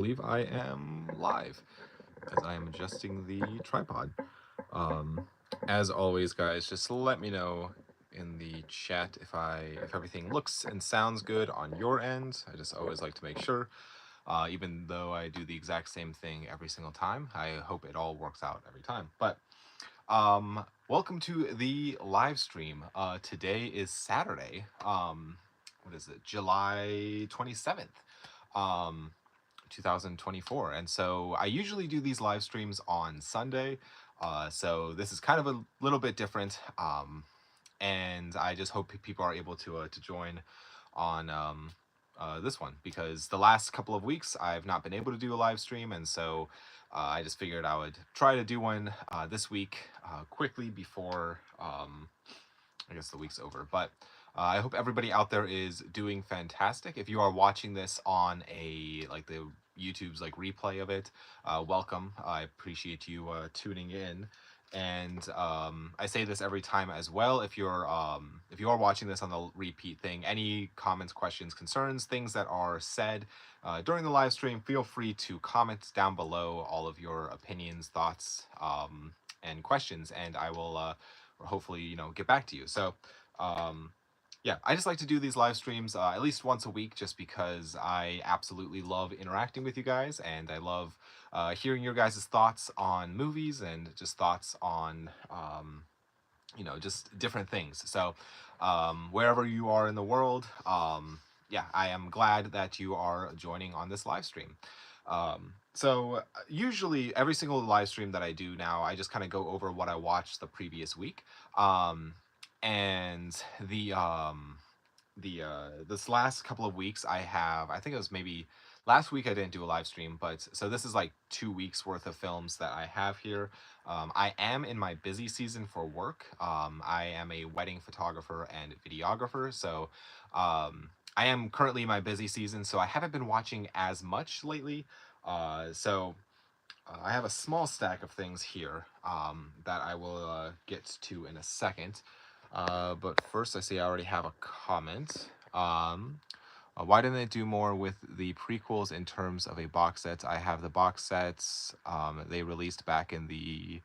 Believe I am live as I am adjusting the tripod. Um, as always, guys, just let me know in the chat if everything looks and sounds good on your end. I just always like to make sure, even though I do the exact same thing every single time. I hope it all works out every time. But welcome to the live stream. Today is Saturday. What is it? July 27th. Um, 2024. And so I usually do these live streams on Sunday. So this is kind of a little bit different. And I just hope people are able to join on this one because the last couple of weeks I've not been able to do a live stream. And so I just figured I would try to do one this week quickly before I guess the week's over. But I hope everybody out there is doing fantastic. If you are watching this on the YouTube's like replay of it, welcome. I appreciate you tuning in. And I say this every time as well. If you are watching this on the repeat thing, any comments, questions, concerns, things that are said during the live stream, feel free to comment down below all of your opinions, thoughts, and questions, and I will hopefully get back to you. So yeah, I just like to do these live streams at least once a week just because I absolutely love interacting with you guys, and I love hearing your guys' thoughts on movies and just thoughts on just different things. So wherever you are in the world, yeah, I am glad that you are joining on this live stream. So usually every single live stream that I do now, I just kind of go over what I watched the previous week. Um, and this last couple of weeks I think it was maybe last week I didn't do a live stream, but so this is like 2 weeks worth of films that I have here. I am in my busy season for work. I am a wedding photographer and videographer, so I am currently in my busy season, so I haven't been watching as much lately. I have a small stack of things here that I will get to in a second. But first, I see I already have a comment. Why didn't they do more with the prequels in terms of a box set? I have the box sets they released back in the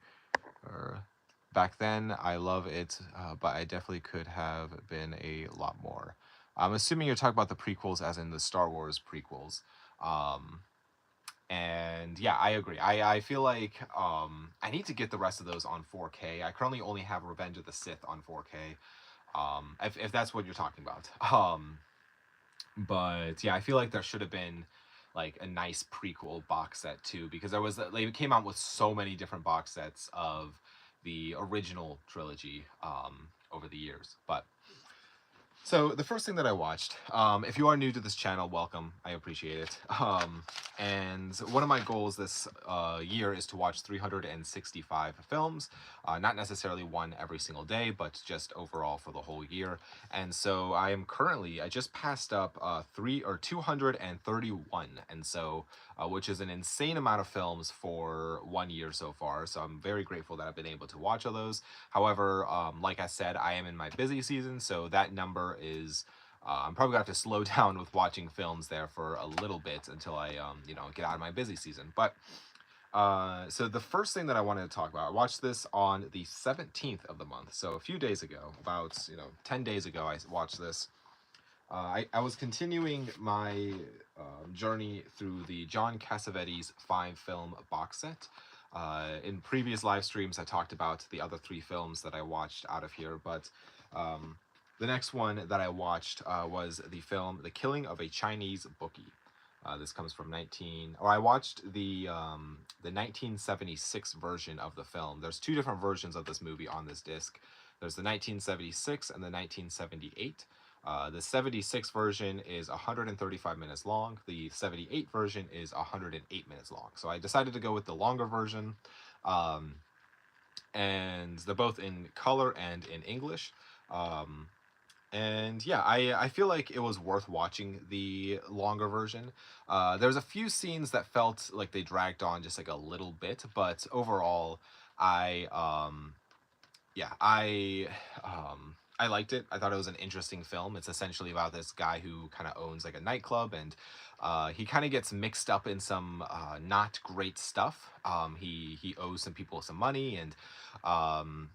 back then. I love it, but I definitely could have been a lot more. I'm assuming you're talking about the prequels, as in the Star Wars prequels. Um, and yeah, I agree. I feel like I need to get the rest of those on 4K. I currently only have Revenge of the Sith on 4K. If that's what you're talking about. But yeah, I feel like there should have been like a nice prequel box set too, because they came out with so many different box sets of the original trilogy over the years. But so the first thing that I watched, if you are new to this channel, welcome. I appreciate it. And one of my goals this year is to watch 365 films, not necessarily one every single day, but just overall for the whole year. And so I just passed up 231, and so which is an insane amount of films for 1 year so far. So I'm very grateful that I've been able to watch all those. However, like I said, I am in my busy season, so that number is. I'm probably gonna have to slow down with watching films there for a little bit until I, get out of my busy season. But so the first thing that I wanted to talk about, I watched this on the 17th of the month, so a few days ago, about 10 days ago, I watched this. I was continuing my journey through the John Cassavetes 5-film box set. In previous live streams, I talked about the other 3 films that I watched out of here, but the next one that I watched was the film The Killing of a Chinese Bookie. This comes from I watched the 1976 version of the film. There's 2 different versions of this movie on this disc. There's the 1976 and the 1978. The 76 version is 135 minutes long. The 78 version is 108 minutes long. So I decided to go with the longer version. Um, and they're both in color and in English. And yeah, I feel like it was worth watching the longer version. There's a few scenes that felt like they dragged on just like a little bit, but overall, I yeah, I liked it. I thought it was an interesting film. It's essentially about this guy who kind of owns like a nightclub, and He kind of gets mixed up in some not great stuff. He owes some people some money, and um,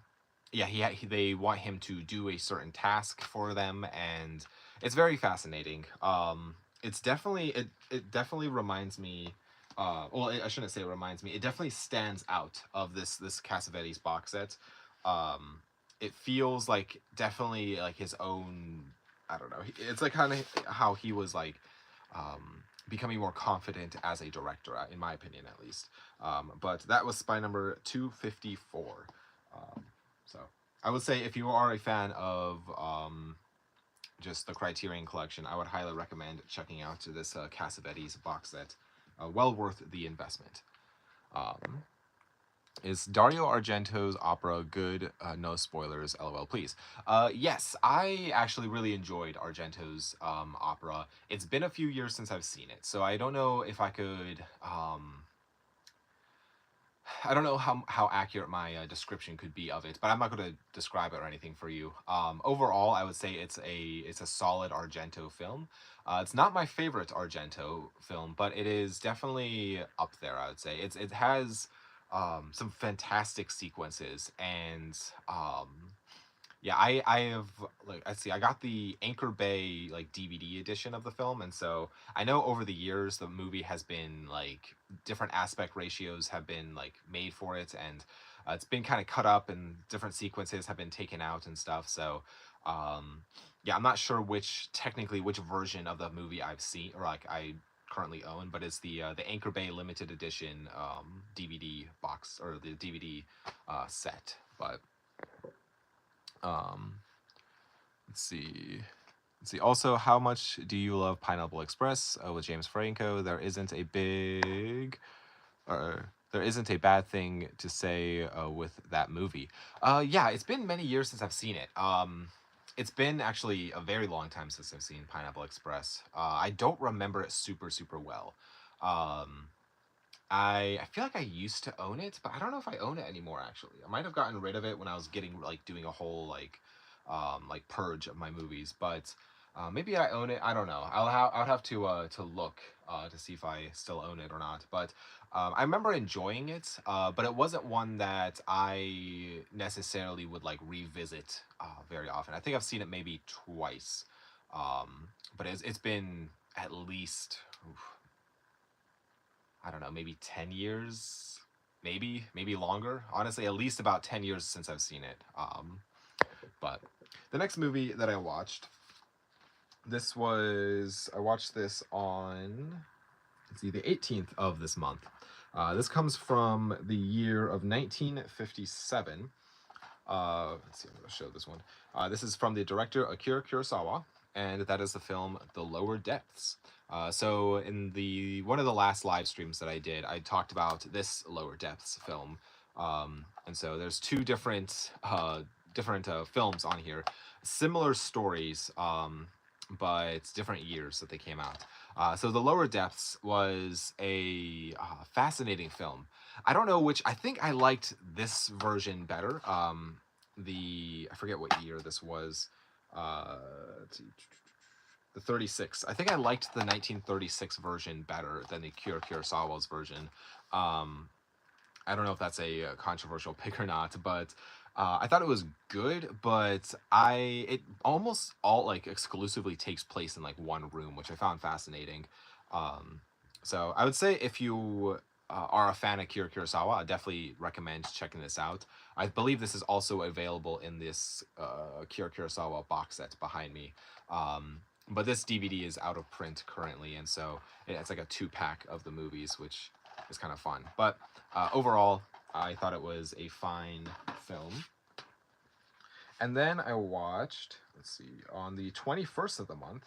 yeah, they want him to do a certain task for them, and it's very fascinating. It's definitely it definitely reminds me. Well, I shouldn't say it reminds me. It definitely stands out of this Cassavetes box set. It feels like definitely like his own. I don't know. It's like kind of how he was like becoming more confident as a director, in my opinion, at least. But that was Spy number 254. So I would say if you are a fan of just the Criterion Collection, I would highly recommend checking out this Cassavetes box set. Well worth the investment. Um, is Dario Argento's opera good? No spoilers, lol, please. Yes, I actually really enjoyed Argento's opera. It's been a few years since I've seen it, so I don't know if I could. I don't know how accurate my description could be of it, but I'm not going to describe it or anything for you. Overall, I would say it's a solid Argento film. It's not my favorite Argento film, but it is definitely up there. I would say it has some fantastic sequences, and yeah, I have like I see I got the Anchor Bay like DVD edition of the film, and so I know over the years the movie has been like different aspect ratios have been like made for it, and it's been kind of cut up and different sequences have been taken out and stuff. So yeah, I'm not sure which version of the movie I've seen or like I currently own, but it's the Anchor Bay limited edition DVD box or the DVD set. But um let's see. Let's see. Also, how much do you love Pineapple Express with James Franco? There isn't a bad thing to say with that movie. Yeah, it's been many years since I've seen it. It's been actually a very long time since I've seen Pineapple Express. I don't remember it super well. Um, I feel like I used to own it, but I don't know if I own it anymore. Actually, I might have gotten rid of it when I was getting like doing a whole like purge of my movies. But maybe I own it. I don't know. I'll have to look to see if I still own it or not. But I remember enjoying it, but it wasn't one that I necessarily would like revisit very often. I think I've seen it maybe twice, but it's been at least. Oof, I don't know, maybe 10 years, maybe longer. Honestly, at least about 10 years since I've seen it. But the next movie that I watched, I watched this on, let's see, the 18th of this month. This comes from the year of 1957. Let's see, I'm going to show this one. This is from the director Akira Kurosawa, and that is the film The Lower Depths. So in the one of the last live streams that I did, I talked about this Lower Depths film, and so there's two different films on here, similar stories, but different years that they came out. So The Lower Depths was a fascinating film. I don't know which. I think I liked this version better. I forget what year this was. Let's see, the 36. I think I liked the 1936 version better than the Akira Kurosawa's version. Um, I don't know if that's a controversial pick or not, but I thought it was good. But it almost all like exclusively takes place in like one room, which I found fascinating. Um, so I would say if you are a fan of Akira Kurosawa, I definitely recommend checking this out. I believe this is also available in this Akira Kurosawa box set behind me. But this DVD is out of print currently, and so it's like a 2-pack of the movies, which is kind of fun. But overall, I thought it was a fine film. And then I watched, let's see, on the 21st of the month,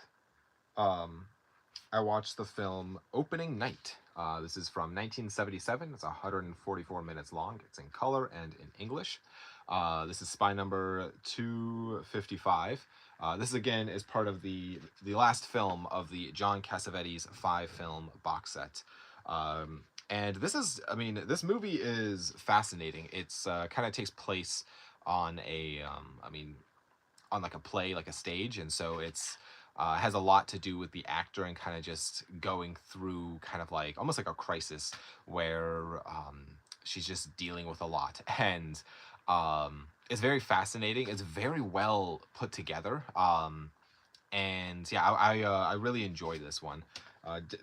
I watched the film Opening Night. This is from 1977. It's 144 minutes long. It's in color and in English. This is Spy number 255. This again is part of the last film of the John Cassavetes 5-film box set. And this movie is fascinating. It's kind of takes place on on like a play, like a stage, and so it's Has a lot to do with the actor and kind of just going through kind of like almost like a crisis where she's just dealing with a lot. And it's very fascinating. It's very well put together. And yeah, I really enjoy this one.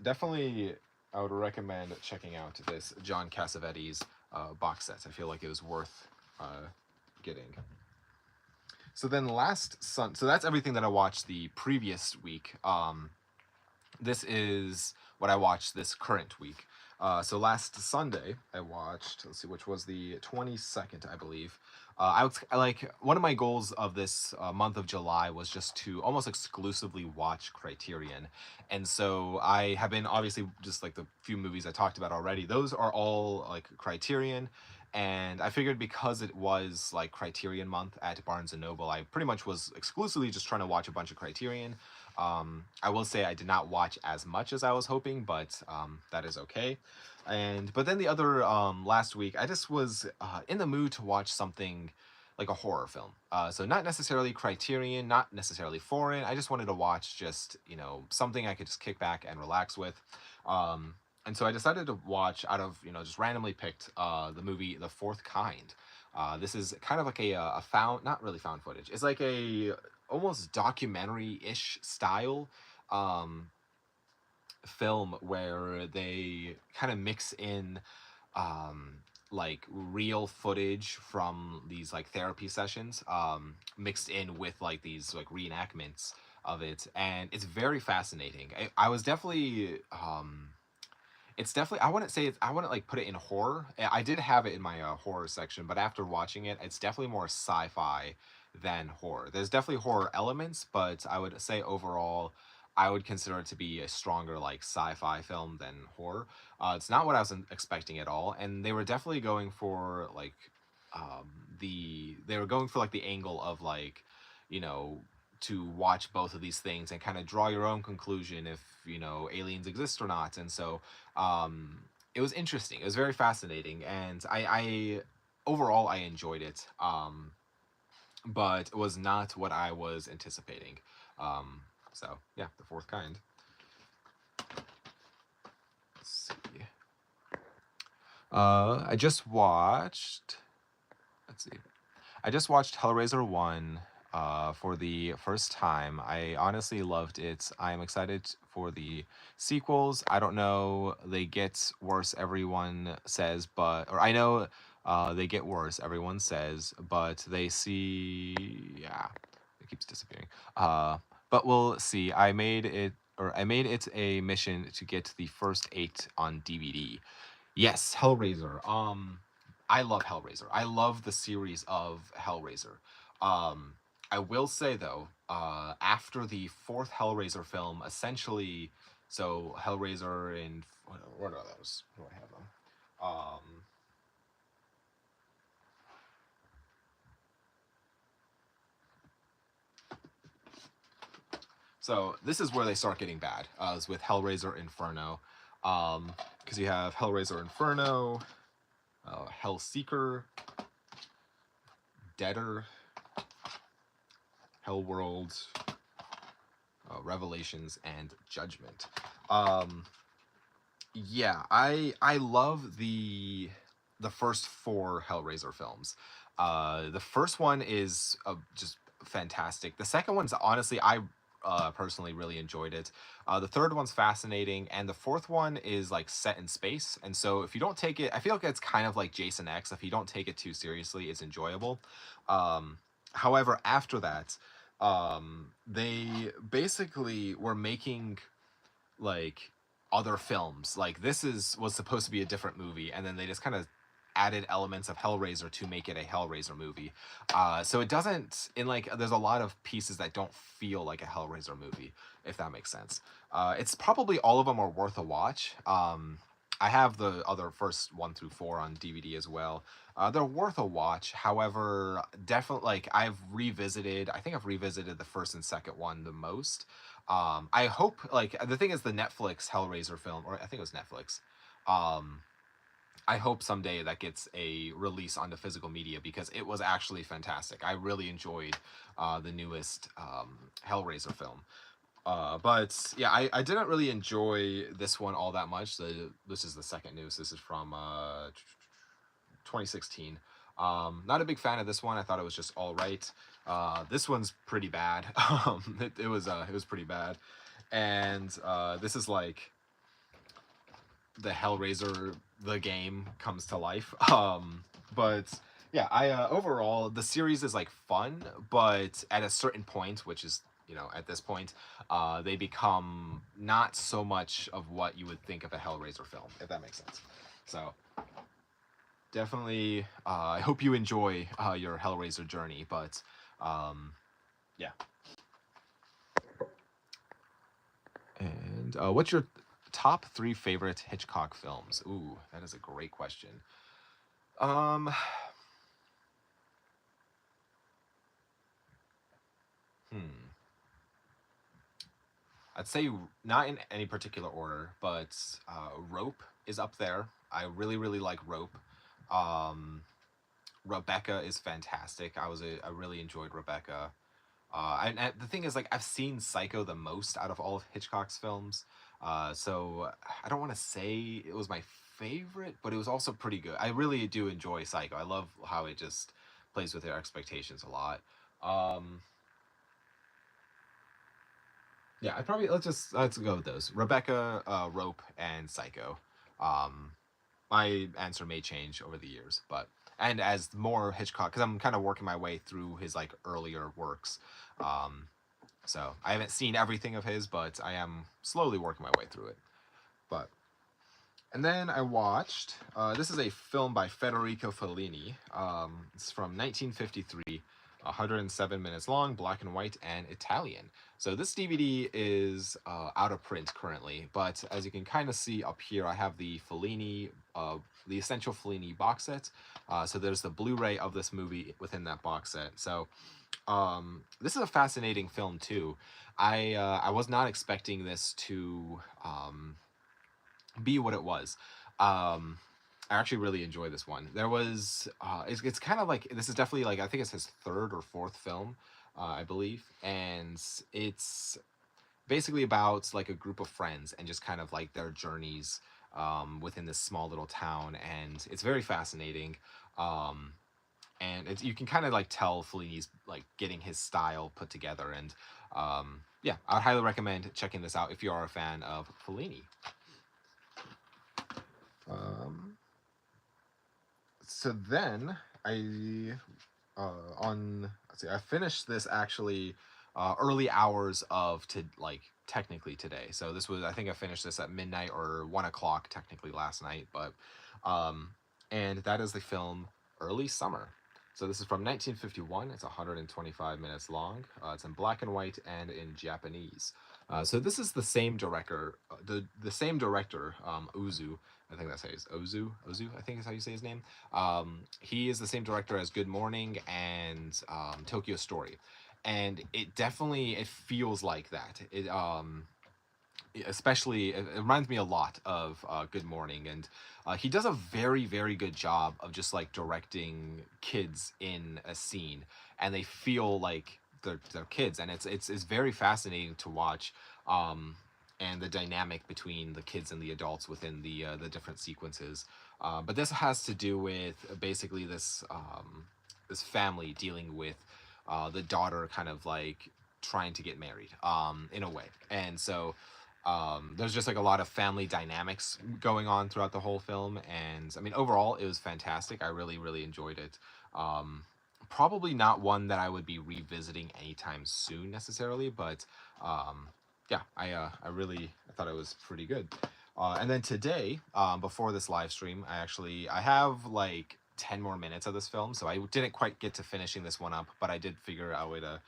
Definitely, I would recommend checking out this John Cassavetes box set. I feel like it was worth getting. So then so that's everything that I watched the previous week. This is what I watched this current week. So last Sunday I watched, let's see, which was the 22nd, I believe. I like one of my goals of this month of July was just to almost exclusively watch Criterion, and so I have been obviously just like the few movies I talked about already. Those are all like Criterion, and I figured because it was like Criterion month at Barnes and Noble, I pretty much was exclusively just trying to watch a bunch of Criterion. I will say I did not watch as much as I was hoping, but that is okay. But then the other last week, I just was in the mood to watch something like a horror film. So not necessarily Criterion, not necessarily foreign. I just wanted to watch just something I could just kick back and relax with. And so I decided to watch out of just randomly picked the movie The Fourth Kind. This is kind of like a found, not really found footage. It's like a almost documentary-ish style um, film where they kind of mix in um, like real footage from these like therapy sessions mixed in with like these like reenactments of it, and it's very fascinating. I was definitely it's definitely, I wouldn't like put it in horror. I did have it in my horror section, but after watching it, it's definitely more sci-fi than horror. There's definitely horror elements, but I would say overall I would consider it to be a stronger like sci-fi film than horror. It's not what I was expecting at all, and they were definitely going for like they were going for like the angle of like you know to watch both of these things and kind of draw your own conclusion if aliens exist or not. And so it was interesting. It was very fascinating, and I overall I enjoyed it. But it was not what I was anticipating. Um, so yeah, The Fourth Kind. Let's see. I just watched. Let's see. I just watched Hellraiser 1 for the first time. I honestly loved it. I'm excited for the sequels. I don't know, they get worse, everyone says, or I know they get worse, everyone says, but yeah, it keeps disappearing. But we'll see. I made it a mission to get the first 8 on DVD. Yes, Hellraiser. I love Hellraiser. I love the series of Hellraiser. Um, I will say though, after the fourth Hellraiser film, essentially, so Hellraiser and what are those? Where do I have them? So this is where they start getting bad. Is with Hellraiser Inferno, because you have Hellraiser Inferno, Hellseeker, Deader, Hellworld, Revelations, and Judgment. Yeah, I love the first 4 Hellraiser films. The first one is just fantastic. The second one's honestly I personally really enjoyed it. The third one's fascinating, and the fourth one is like set in space. And so if you don't take it, I feel like it's kind of like Jason X. If you don't take it too seriously, it's enjoyable. However, after that, they basically were making like other films. Like was supposed to be a different movie, and then they just kind of added elements of Hellraiser to make it a Hellraiser movie. So it doesn't in like there's a lot of pieces that don't feel like a Hellraiser movie, if that makes sense. It's probably all of them are worth a watch. I have the other first 1 through 4 on DVD as well. They're worth a watch. However, definitely like I think I've revisited the first and second one the most. I hope like the thing is the Netflix Hellraiser film, or I think it was Netflix. I hope someday that gets a release onto physical media because it was actually fantastic. I really enjoyed the newest Hellraiser film. But yeah, I didn't really enjoy this one all that much. This is the second news. This is from 2016. Not a big fan of this one. I thought it was just all right. This one's pretty bad. It was pretty bad, and this is like the Hellraiser the game comes to life. But yeah, I overall the series is like fun, but at a certain point, which is at this point, they become not so much of what you would think of a Hellraiser film, if that makes sense. So definitely, I hope you enjoy your Hellraiser journey. But yeah. And what's your top 3 favorite Hitchcock films? Ooh, that is a great question. Um, hmm. I'd say not in any particular order, but Rope is up there. I really, really like Rope. Um, Rebecca is fantastic. I really enjoyed Rebecca. And the thing is, like, I've seen Psycho the most out of all of Hitchcock's films. So I don't want to say it was my favorite, but it was also pretty good. I really do enjoy Psycho. I love how it just plays with your expectations a lot. Um, yeah, I probably let's go with those: Rebecca, Rope, and Psycho. Um, my answer may change over the years, but and as more Hitchcock, because I'm kind of working my way through his like earlier works. Um, So I haven't seen everything of his, but I am slowly working my way through it. But and then I watched. This is a film by Federico Fellini. It's from 1953, 107 minutes long, black and white, and Italian. So this DVD is out of print currently, but as you can kind of see up here, I have the Essential Fellini box set. So there's the Blu-ray of this movie within that box set. So this is a fascinating film too. I was not expecting this to be what it was. Um, I actually really enjoy this one. It's kind of like this is definitely like I think it's his third or fourth film, I believe, and it's basically about like a group of friends and just kind of like their journeys within this small little town, and it's very fascinating. Um, and you can kind of like tell Fellini's like getting his style put together, and yeah, I'd highly recommend checking this out if you are a fan of Fellini. Um, so then I on let's see, I finished this actually early hours of to like technically today. So this was I think I finished this at midnight or 1 o'clock technically last night, but um, and that is the film Early Summer. So this is from 1951. It's 125 minutes long. It's in black and white and in Japanese. So this is the same director, the same director, Uzu. I think that's how he's Ozu. I think is how you say his name. He is the same director as Good Morning and Tokyo Story, and it feels like that. Especially it reminds me a lot of Good Morning, and he does a very very good job of just like directing kids in a scene, and they feel like they're kids, and it's very fascinating to watch. And the dynamic between the kids and the adults within the different sequences. But this has to do with basically this family dealing with the daughter kind of like trying to get married in a way, and so there's just like a lot of family dynamics going on throughout the whole film, and I mean overall it was fantastic. I really really enjoyed it. Um, Probably not one that I would be revisiting anytime soon necessarily, but yeah, I thought it was pretty good. And then today, before this live stream, I have like 10 more minutes of this film, so I didn't quite get to finishing this one up, but I did figure out a way to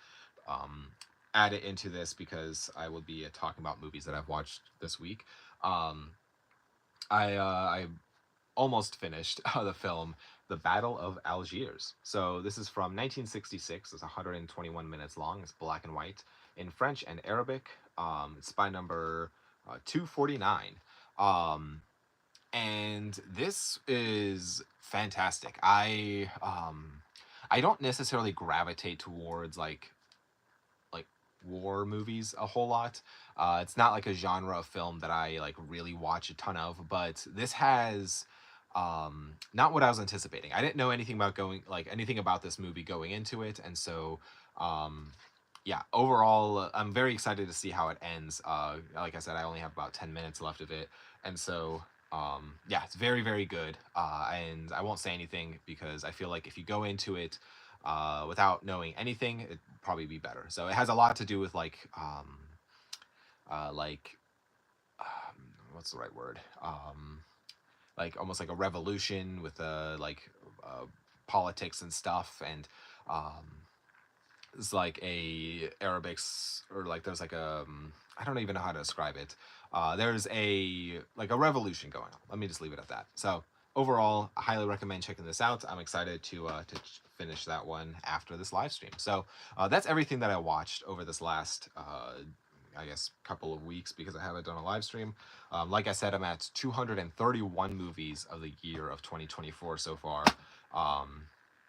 um, add it into this because I will be talking about movies that I've watched this week. Um, I almost finished the film The Battle of Algiers. So this is from 1966. It's 121 minutes long. It's black and white in French and Arabic. It's by number 249. Um, and this is fantastic. I don't necessarily gravitate towards like war movies a whole lot. It's not like a genre of film that I like really watch a ton of, but this has not what I was anticipating. I didn't know anything about anything about this movie going into it, and so um yeah, overall, I'm very excited to see how it ends. Like I said, I only have about 10 minutes left of it, and so yeah, it's very, very good. And I won't say anything because I feel like if you go into it without knowing anything, it'd probably be better. So it has a lot to do with like what's the right word? Like almost like a revolution with politics and stuff, and um, it's like a Arabics or like there's like a I don't even know how to describe it. There's a like a revolution going on. Let me just leave it at that. So overall, I highly recommend checking this out. I'm excited to finish that one after this live stream. So that's everything that I watched over this last I guess couple of weeks because I haven't done a live stream. Like I said, I'm at 231 movies of the year of 2024 so far.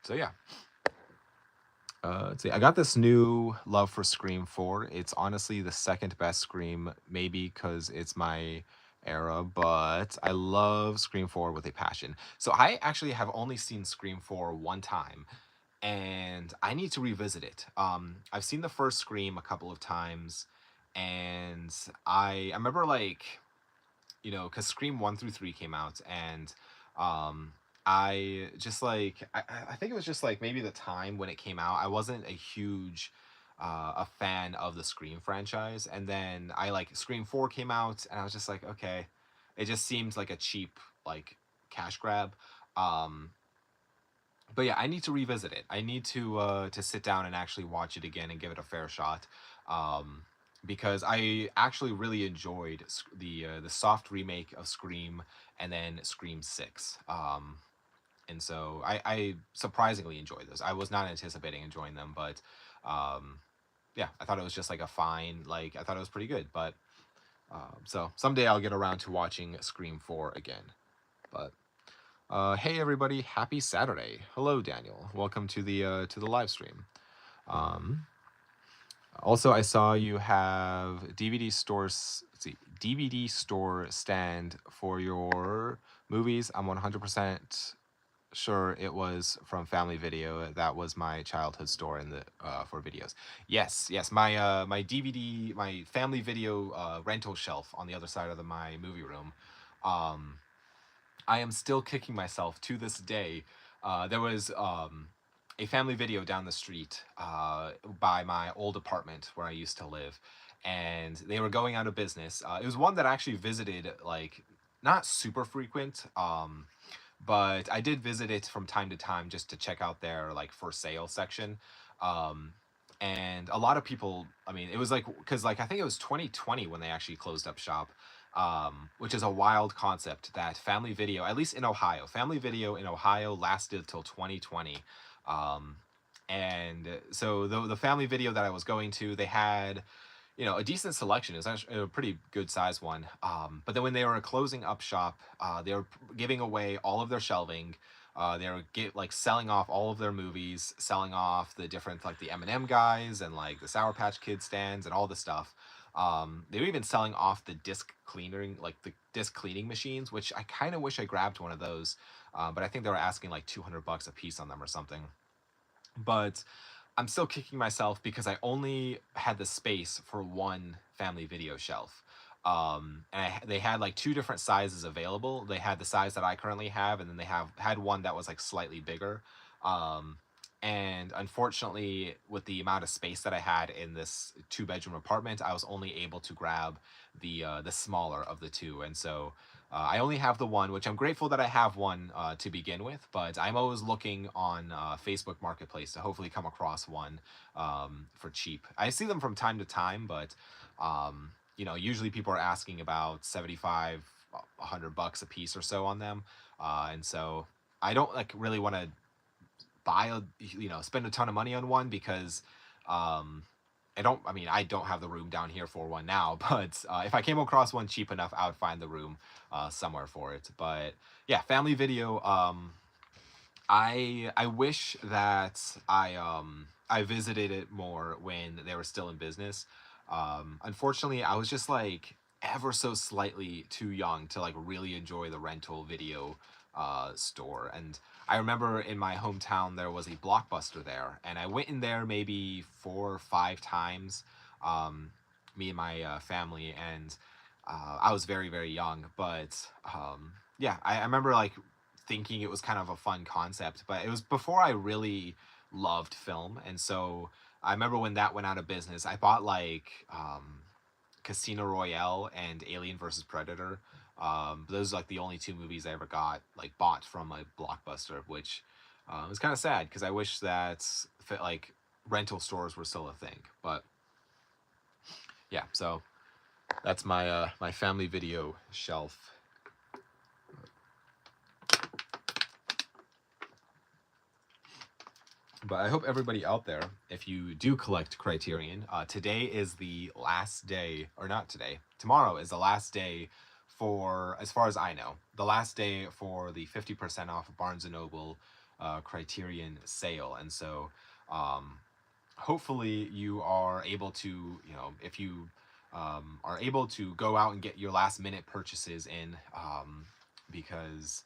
So yeah, let's see. I got this new love for Scream 4. It's honestly the second best Scream, maybe because it's my era, but I love Scream 4 with a passion. So I actually have only seen Scream 4 one time, and I need to revisit it. I've seen the first Scream a couple of times, and I remember like because Scream 1 through 3 came out, and um, I just I think it was just like maybe the time when it came out, I wasn't a huge a fan of the Scream franchise, and then I like Scream 4 came out, and I was just like, okay, it just seemed like a cheap like cash grab. Um, but yeah, I need to revisit it. I need to sit down and actually watch it again and give it a fair shot. Um, because I actually really enjoyed the soft remake of Scream and then Scream 6. And so I surprisingly enjoyed those. I was not anticipating enjoying them, but um, yeah, I thought it was just like a fine, like I thought it was pretty good. But so someday I'll get around to watching Scream 4 again. But hey everybody, happy Saturday. Hello Daniel. Welcome to the live stream. Um, Also, I saw you have DVD stores. Let's see, DVD store stand for your movies. I'm 100% sure it was from Family Video. That was my childhood store in the for videos. Yes, yes, my DVD, my Family Video rental shelf on the other side of my movie room. Um, I am still kicking myself to this day. There was a Family Video down the street by my old apartment where I used to live, and they were going out of business. It was one that I actually visited, like not super frequent, but I did visit it from time to time just to check out their like for sale section. Um, and a lot of people, I mean, it was like because like I think it was 2020 when they actually closed up shop, which is a wild concept that Family Video, at least in Ohio, Family Video in Ohio lasted till 2020. Um, and so the Family Video that I was going to, they had a decent selection. It was actually a pretty good size one. But then when they were closing up shop, they were giving away all of their shelving. They were like selling off all of their movies, selling off the different like the M&M guys and like the Sour Patch Kid stands and all the stuff. They were even selling off the disc cleaning, like the disc cleaning machines, which I kind of wish I grabbed one of those. But I think they were asking like $200 a piece on them or something. But I'm still kicking myself because I only had the space for one Family Video shelf. And they had like two different sizes available. They had the size that I currently have, and then they had one that was like slightly bigger. Um, and unfortunately, with the amount of space that I had in this two-bedroom apartment, I was only able to grab the smaller of the two, and so I only have the one, which I'm grateful that I have one to begin with, but I'm always looking on Facebook Marketplace to hopefully come across one for cheap. I see them from time to time, but usually people are asking about 75, $100 a piece or so on them, and so I don't like really want to spend a ton of money on one because um, I don't have the room down here for one now, but if I came across one cheap enough, I would find the room somewhere for it. But yeah, Family Video. I wish that I visited it more when they were still in business. Unfortunately, I was just like ever so slightly too young to like really enjoy the rental video store. And I remember in my hometown there was a Blockbuster there, and I went in there maybe 4 or 5 times. Um, Me and my family, and I was very very young, but yeah, I remember like thinking it was kind of a fun concept, but it was before I really loved film. And so I remember when that went out of business, I bought like Casino Royale and Alien versus Predator. Those are like the only two movies I ever got like bought from a Blockbuster, which was kind of sad because I wish that like rental stores were still a thing. But yeah, so that's my my family video shelf. But I hope everybody out there, if you do collect Criterion, today is the last day, or not today, tomorrow is the last day for, as far as I know, the last day for the 50% off Barnes & Noble Criterion sale. And so hopefully you are able to, if you are able to go out and get your last minute purchases in, because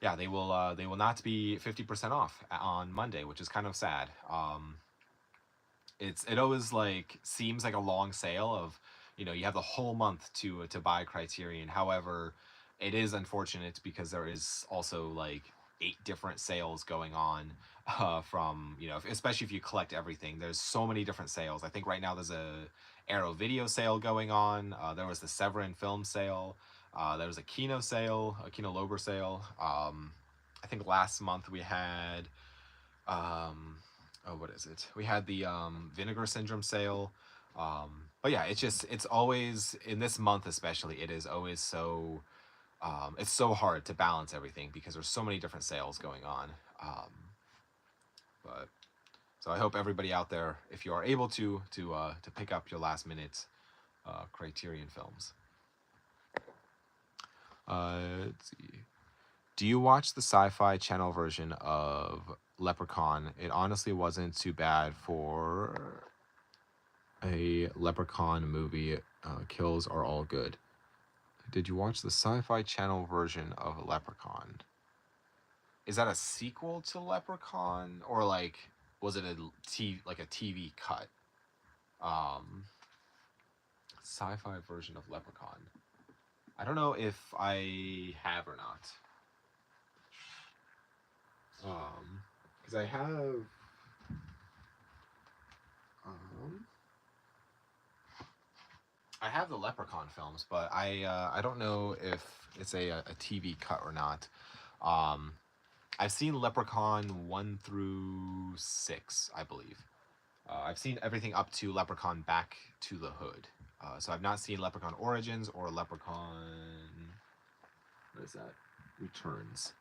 yeah, they will not be 50% off on Monday, which is kind of sad. It always like seems like a long sale of, you have the whole month to buy Criterion. However, it is unfortunate because there is also like 8 different sales going on from, especially if you collect everything. There's so many different sales. I think right now there's a Arrow Video sale going on. There was the Severin film sale. There was a Kino sale, a Kino Lorber sale. I think last month we had oh, what is it? We had the Vinegar Syndrome sale. But yeah, it's always in this month especially. It is always so it's so hard to balance everything because there's so many different sales going on. But so I hope everybody out there, if you are able to pick up your last minute Criterion films. Let's see. Do you watch the Sci-Fi Channel version of Leprechaun? It honestly wasn't too bad for a Leprechaun movie. Kills are all good. Did you watch the Sci-Fi Channel version of Leprechaun? Is that a sequel to Leprechaun, or like was it like a TV cut? Um, Sci-fi version of Leprechaun. I don't know if I have or not. Because um, I have the Leprechaun films, but I don't know if it's a TV cut or not. Um, I've seen Leprechaun 1 through 6, I believe. I've seen everything up to Leprechaun Back to the Hood. So I've not seen Leprechaun Origins or Leprechaun. What is that? Returns.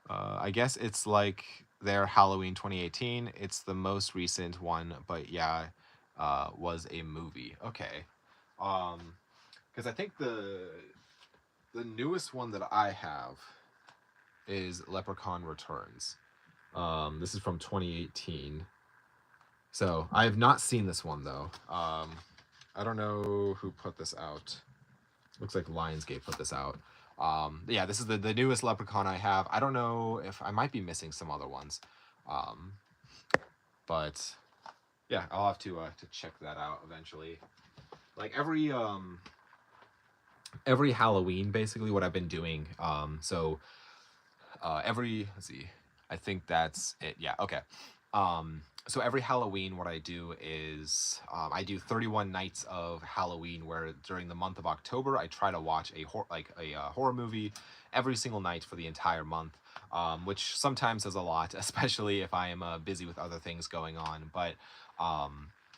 I guess it's like their Halloween 2018. It's the most recent one, but yeah, was a movie. Okay. Because I think the newest one that I have is Leprechaun Returns. This is from 2018. So I have not seen this one though. I don't know who put this out. Looks like Lionsgate put this out. Yeah, this is the newest Leprechaun I have. I don't know if I might be missing some other ones, but yeah, I'll have to check that out eventually. Like every Halloween, basically what I've been doing. Let's see, I think that's it. Yeah, okay. So every Halloween, what I do is I do 31 nights of Halloween, where during the month of October, I try to watch a horror movie every single night for the entire month, which sometimes is a lot, especially if I am busy with other things going on. But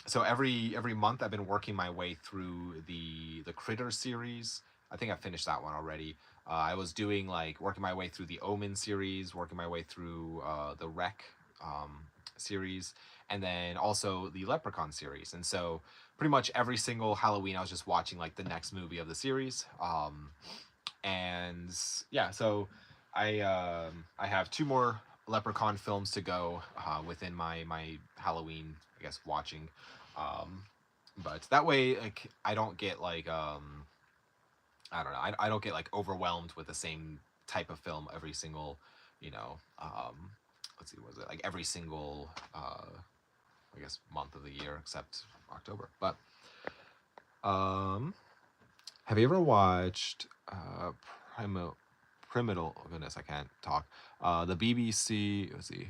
so every month, I've been working my way through the Critter series. I think I finished that one already. I was doing like working my way through the Omen series, working my way through the Wreck series, and then also the Leprechaun series. And so pretty much every single Halloween, I was just watching like the next movie of the series. And yeah, so I have two more Leprechaun films to go within my Halloween, I guess, watching. Um, but that way, like, I don't get like I don't know, I don't get like overwhelmed with the same type of film every single, you know, let's see, was it like every single I guess month of the year except October. But have you ever watched Primo Primetal? Oh goodness, I can't talk. The BBC. Let's see.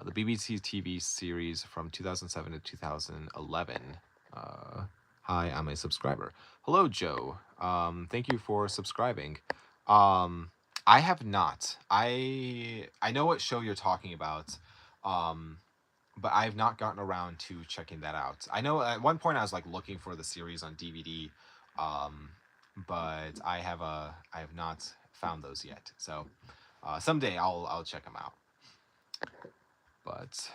The BBC TV series from 2007 to 2011. Hi, I'm a subscriber. Hello, Joe. Thank you for subscribing. I have not. I know what show you're talking about. Um, but I've not gotten around to checking that out. I know at one point I was like looking for the series on DVD, um, but I have not found those yet. So someday I'll check them out. But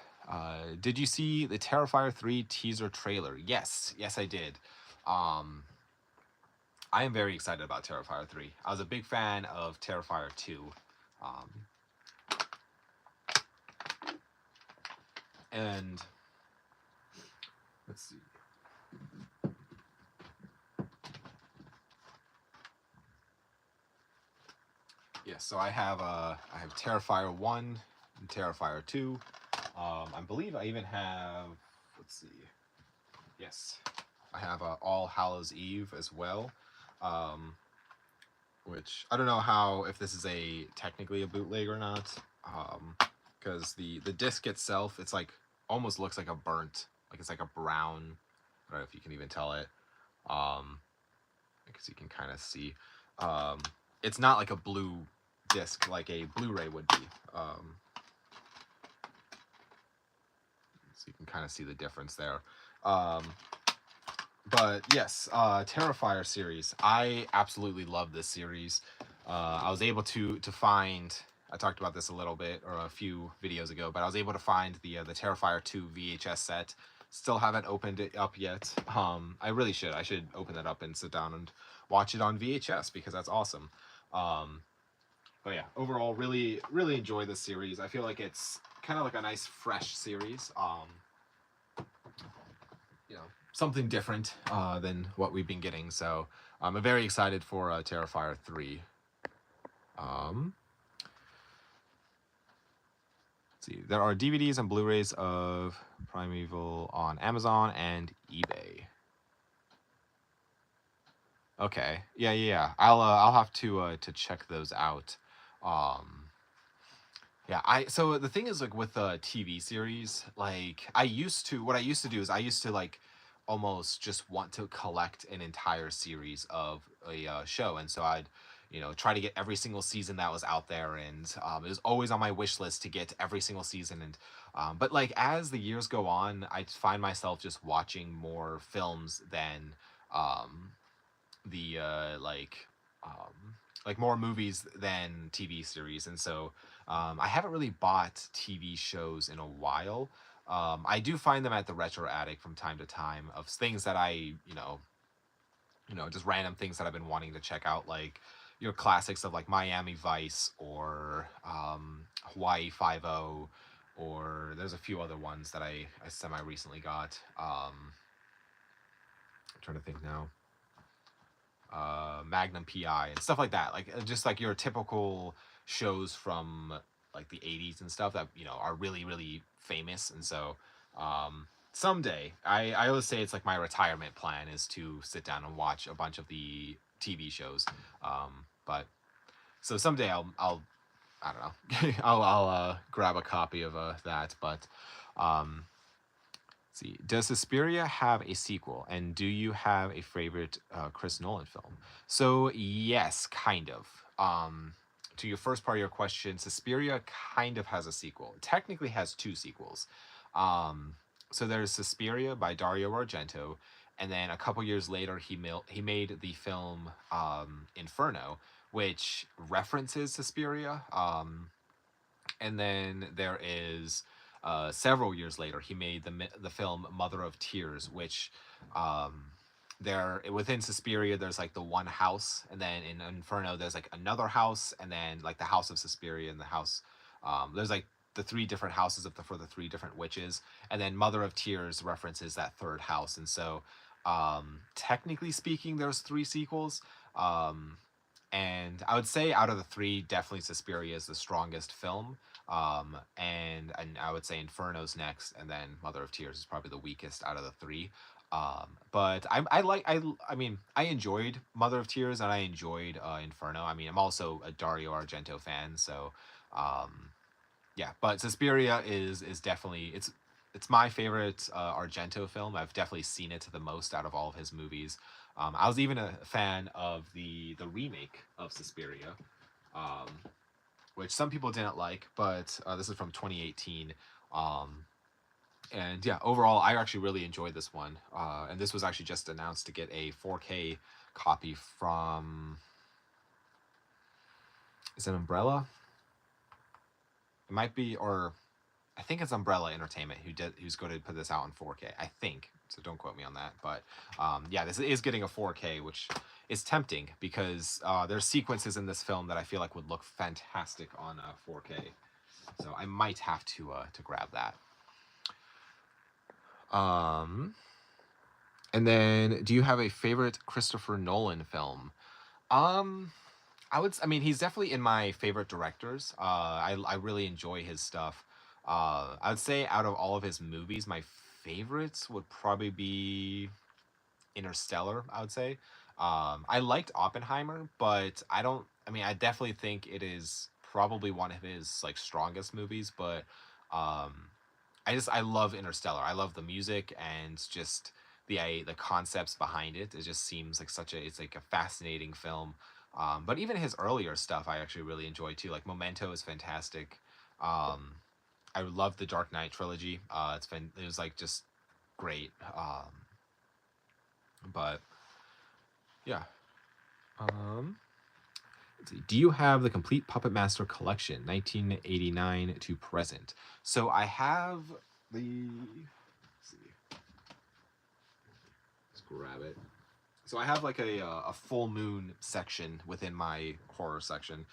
did you see the Terrifier 3 teaser trailer? Yes, yes I did. Um, I am very excited about Terrifier 3. I was a big fan of Terrifier 2. Um, and let's see. Yes, so I have Terrifier 1 and Terrifier 2. I believe I even have, let's see. Yes. I have All Hallows Eve as well. Um, which I don't know how, if this is a technically a bootleg or not. Because the disc itself, it's like almost looks like a burnt, like it's like a brown. I don't know if you can even tell it. Because you can kind of see. It's not like a blue disc like a Blu-ray would be. So you can kind of see the difference there. But yes, Terrifier series. I absolutely love this series. I was able to find. I talked about this a little bit or a few videos ago, but I was able to find the Terrifier 2 VHS set. Still haven't opened it up yet. I really should. I should open it up and sit down and watch it on VHS because that's awesome. But yeah, overall, really, really enjoy this series. I feel like it's kind of like a nice, fresh series. You know, something different than what we've been getting. So I'm very excited for Terrifier 3. Let's see, there are DVDs and Blu-rays of Primeval on Amazon and eBay. Okay, yeah. I'll have to check those out. Yeah, so the thing is like with the TV series, like what I used to do is I used to like almost just want to collect an entire series of a show, and so I'd try to get every single season that was out there, and it was always on my wish list to get every single season, and but like as the years go on, I find myself just watching more films than um, the like more movies than TV series, and so I haven't really bought TV shows in a while. I do find them at the Retro Attic from time to time of things that I just random things that I've been wanting to check out, like your classics of like Miami Vice or Hawaii Five O, or there's a few other ones that I semi recently got. I'm trying to think now. Magnum PI and stuff like that, like just like your typical shows from like the 80s and stuff that are really really famous. And so someday I always say it's like my retirement plan is to sit down and watch a bunch of the TV shows. But so someday I'll I don't know I'll grab a copy of that. But um see, does Suspiria have a sequel, and do you have a favorite Chris Nolan film? So yes, kind of. To your first part of your question, Suspiria kind of has a sequel. It technically has two sequels. Um, so there's Suspiria by Dario Argento, and then a couple years later he made the film Inferno, which references Suspiria. And then there is several years later, he made the film Mother of Tears, which there within Suspiria there's like the one house, and then in Inferno there's like another house, and then like the house of Suspiria and the house. There's like the three different houses for the three different witches, and then Mother of Tears references that third house, and so technically speaking, there's three sequels. Um, and I would say out of the three, definitely Suspiria is the strongest film. And I would say Inferno's next, and then Mother of Tears is probably the weakest out of the three. But I mean I enjoyed Mother of Tears and I enjoyed Inferno. I mean I'm also a Dario Argento fan, so um, yeah. But Suspiria is definitely it's my favorite Argento film. I've definitely seen it the most out of all of his movies. I was even a fan of the remake of Suspiria, um, which some people didn't like, but this is from 2018. Um, and yeah, overall, I actually really enjoyed this one. And this was actually just announced to get a 4K copy from. Is it Umbrella? It might be, or I think it's Umbrella Entertainment who's going to put this out in 4K. I think so. Don't quote me on that, but yeah, this is getting a 4K, which is tempting because there's sequences in this film that I feel like would look fantastic on 4K. So I might have to grab that. And then, do you have a favorite Christopher Nolan film? Um, I mean, he's definitely in my favorite directors. I really enjoy his stuff. I would say out of all of his movies, my favorites would probably be Interstellar. I would say. I liked Oppenheimer, but I don't. I mean, I definitely think it is probably one of his like strongest movies. But um, I love Interstellar. I love the music and just the concepts behind it. It just seems like it's like a fascinating film. But even his earlier stuff, I actually really enjoy too. Like Memento is fantastic. Um, I love the Dark Knight trilogy. It was like just great. But yeah. Um, let's see. Do you have the complete Puppet Master collection, 1989 to present? So I have the. Let's see. Let's grab it. So I have like a full moon section within my horror section.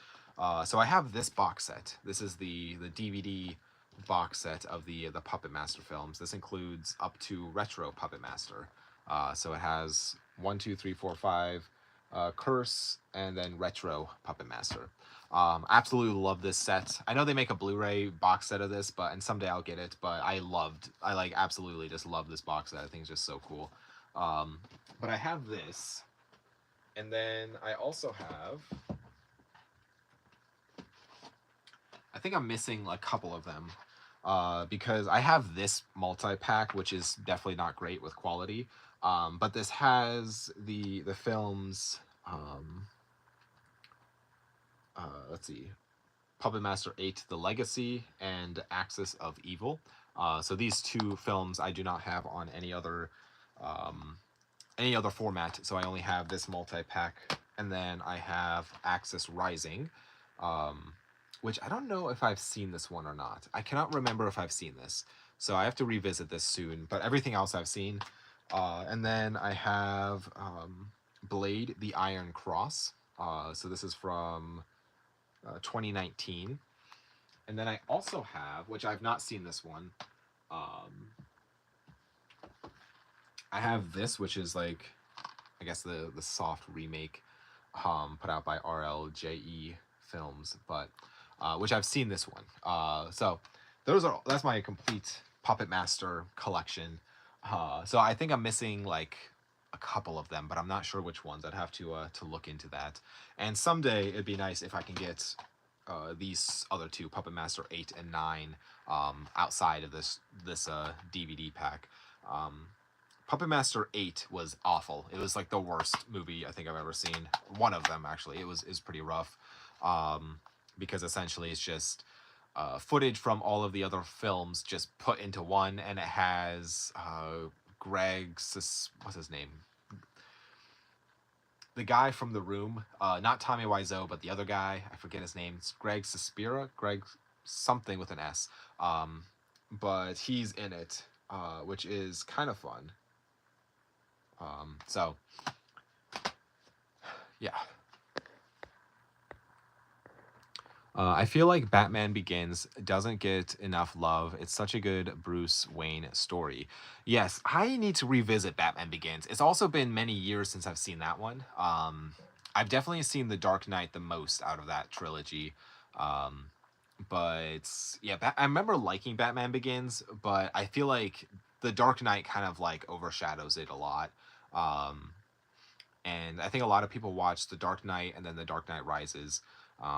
So I have this box set. This is the DVD box set of the Puppet Master films. This includes up to Retro Puppet Master. So it has 1, 2, 3, 4, 5, Curse, and then Retro Puppet Master. Absolutely love this set. I know they make a Blu-ray box set of this, and someday I'll get it. But I like absolutely just love this box set. I think it's just so cool. Um, but I have this, and then I also have. I think I'm missing a couple of them, because I have this multi-pack, which is definitely not great with quality. But this has the films. Let's see, Puppet Master 8: The Legacy and Axis of Evil. So these two films I do not have on any other format, so I only have this multi-pack, and then I have Axis Rising, um, which I don't know if I've seen this one or not. I cannot remember if I've seen this, so I have to revisit this soon, but everything else I've seen. And then I have Blade: The Iron Cross. So this is from 2019. And then I also have, which I've not seen this one, I have this, which is like, I guess the soft remake, put out by RLJE Films, but which I've seen this one. So that's my complete Puppet Master collection. So I think I'm missing like a couple of them, but I'm not sure which ones. I'd have to look into that. And someday it'd be nice if I can get these other two, Puppet Master 8 and 9, outside of this DVD pack. Puppet Master 8 was awful. It was like the worst movie I think I've ever seen. One of them actually. Is pretty rough, because essentially it's just footage from all of the other films just put into one, and it has what's his name? The guy from The Room, not Tommy Wiseau, but the other guy. I forget his name. It's Greg Sespera. Greg something with an S. but he's in it, which is kind of fun. So yeah. I feel like Batman Begins doesn't get enough love. It's such a good Bruce Wayne story. Yes, I need to revisit Batman Begins. It's also been many years since I've seen that one. I've definitely seen The Dark Knight the most out of that trilogy. Um, but yeah, I remember liking Batman Begins, but I feel like The Dark Knight kind of like overshadows it a lot. Um, and I think a lot of people watch The Dark Knight and then The Dark Knight Rises.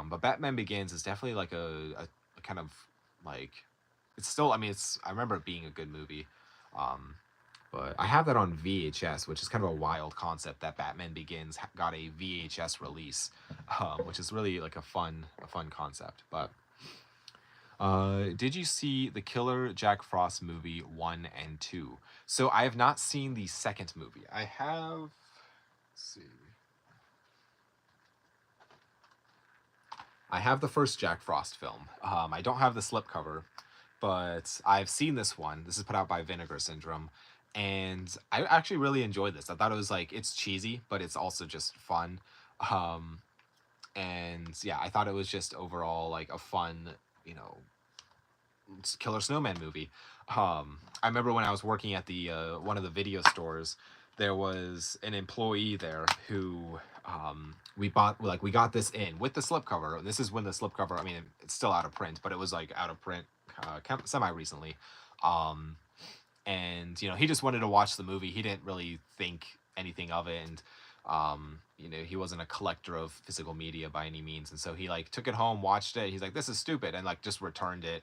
But Batman Begins is definitely like a kind of like it's still. I mean, it's I remember it being a good movie. Um, but I have that on VHS, which is kind of a wild concept that Batman Begins got a VHS release, which is really like a fun concept. But did you see the Killer Jack Frost movie 1 and 2? So I have not seen the second movie. I have. Let's see. I have the first Jack Frost film. I don't have the slipcover, but I've seen this one. This is put out by Vinegar Syndrome, and I actually really enjoyed this. I thought it was like it's cheesy, but it's also just fun. Um, and yeah, I thought it was just overall like a fun, you know, Killer Snowman movie. I remember when I was working at the one of the video stores, there was an employee there who we got this in with the slipcover. This is when the slipcover. I mean, it's still out of print, but it was like out of print semi recently. Um, and you know, he just wanted to watch the movie. He didn't really think anything of it, and you know, he wasn't a collector of physical media by any means, and so he like took it home, watched it. He's like, "This is stupid," and like just returned it.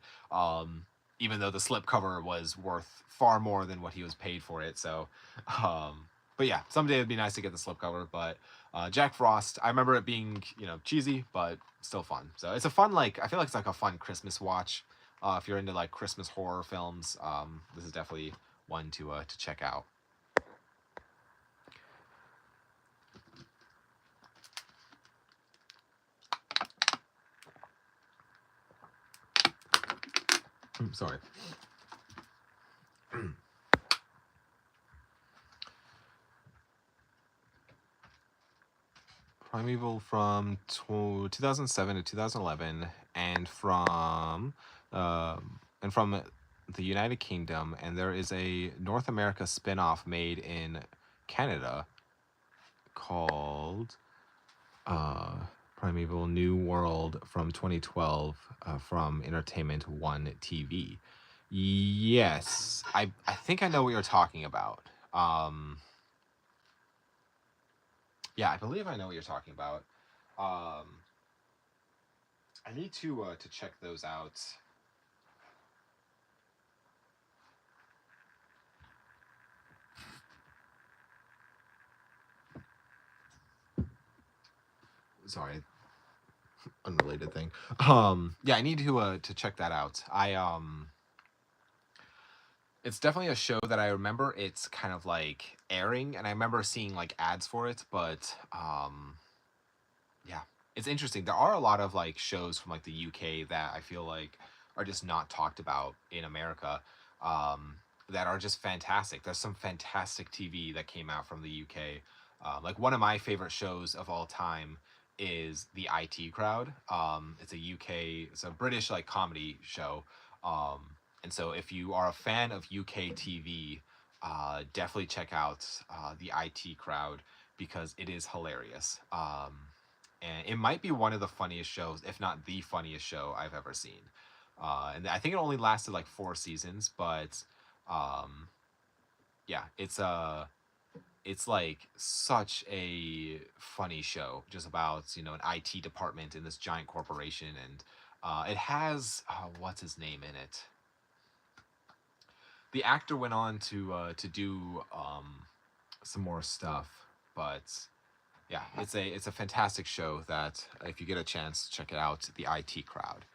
Even though the slipcover was worth far more than what he was paid for it. So, but yeah, someday it'd be nice to get the slipcover. But Jack Frost, I remember it being cheesy, but still fun. So it's a fun like I feel like it's like a fun Christmas watch. If you're into like Christmas horror films, this is definitely one to check out. Sorry. Primeval from 2007 to 2011, and from the United Kingdom, and there is a North America spin-off made in Canada called Primeval New World from 2012 from Entertainment One TV. Yes, I think I know what you're talking about. Yeah, I believe I know what you're talking about. Um, I need to check those out. Sorry, unrelated thing. Yeah, I need to check that out. It's definitely a show that I remember. It's kind of like airing, and I remember seeing like ads for it. But yeah, it's interesting. There are a lot of like shows from like the UK that I feel like are just not talked about in America. That are just fantastic. There's some fantastic TV that came out from the UK. Like one of my favorite shows of all time is the IT Crowd. It's a UK, it's a British like comedy show. Um, and so if you are a fan of UK TV, definitely check out the IT Crowd because it is hilarious. And it might be one of the funniest shows, if not the funniest show I've ever seen. And I think it only lasted like 4 seasons, but um, yeah, it's like such a funny show, just about an IT department in this giant corporation, and it has what's his name in it. The actor went on to do some more stuff, but yeah, it's a fantastic show that if you get a chance, check it out. The IT Crowd.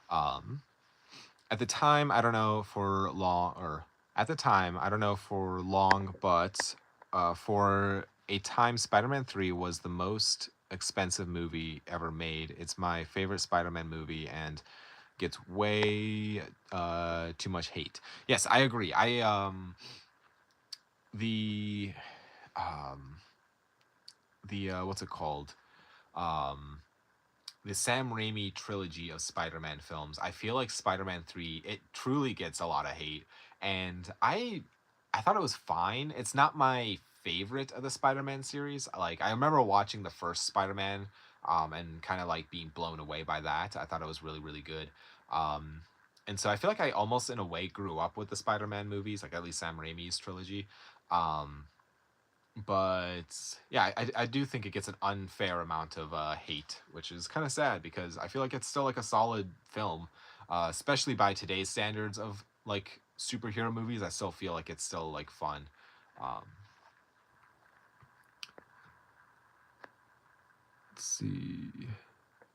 Um, at the time, I don't know for long, or at the time, I don't know for long, but for a time, Spider-Man 3 was the most expensive movie ever made. It's my favorite Spider-Man movie, and gets way too much hate. Yes, I agree. The um what's it called? Um the Sam Raimi trilogy of Spider-Man films. I feel like Spider-Man 3 it truly gets a lot of hate, and I thought it was fine. It's not my favorite of the Spider-Man series. Like I remember watching the first Spider-Man and kind of like being blown away by that. I thought it was really really good. Um and so I feel like I almost in a way grew up with the Spider-Man movies, like at least Sam Raimi's trilogy. Um but yeah, I do think it gets an unfair amount of hate, which is kind of sad because I feel like it's still like a solid film, especially by today's standards of like superhero movies. I still feel like it's still like fun. Um, let's see.